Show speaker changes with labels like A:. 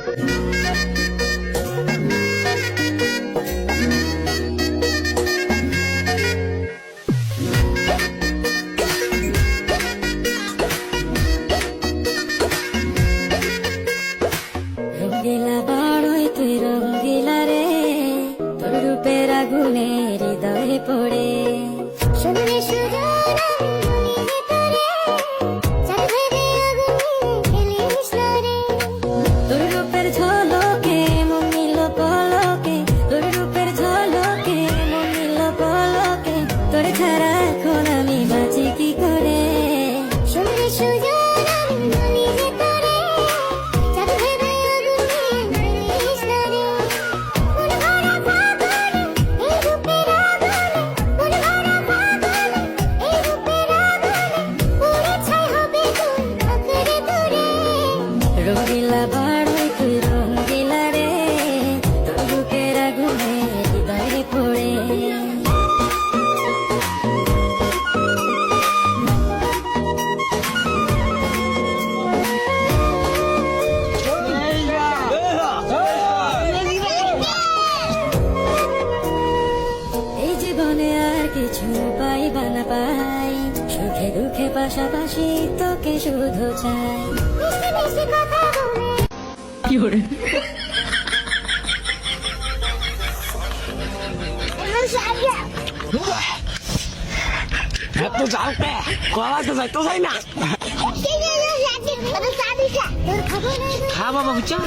A: রঙ্গিলা বড়ই তুই রঙ্গিলা রে, তোর রূপের আগুনে হৃদয়ে পড়ে
B: শুনলে সুজন আমি ভিতরে চাঁদ ভেবে আগুনে খেলিস না রে।
A: তোর রূপের ঝলকে মন নিল পলকে, তোর রূপের ঝলকে মন নিল পলকে, তোর ছাড়া এখন আমি বাঁচি কি করে।
B: শুনলে সুজন আমি ভিতরে চাঁদ ভেবে আগুনে খেলিস না রে। মন ভরা ফাগুনে এই রূপের আগুনে, মন ভরা ফাগুনে এই রূপের আগুনে পুড়ে ছাই হবে তুই আঁকড়ে ধরে।
A: রঙ্গিলা বড়ই তুই রঙ্গিলা রে, তোর রূপের আগুনে হৃদয়ে পড়ে এই জীবনে আর কিছু পাইবা না পাই, সুখে দুঃখে পাশাপাশি তোকে শুধু চাই।
B: মিষ্টি মিষ্টি কথা বলে
C: এত যাওতে কলাতে যাইতো যাই না।
B: তোর খবর
C: হ্যাঁ বাবা বুঝছো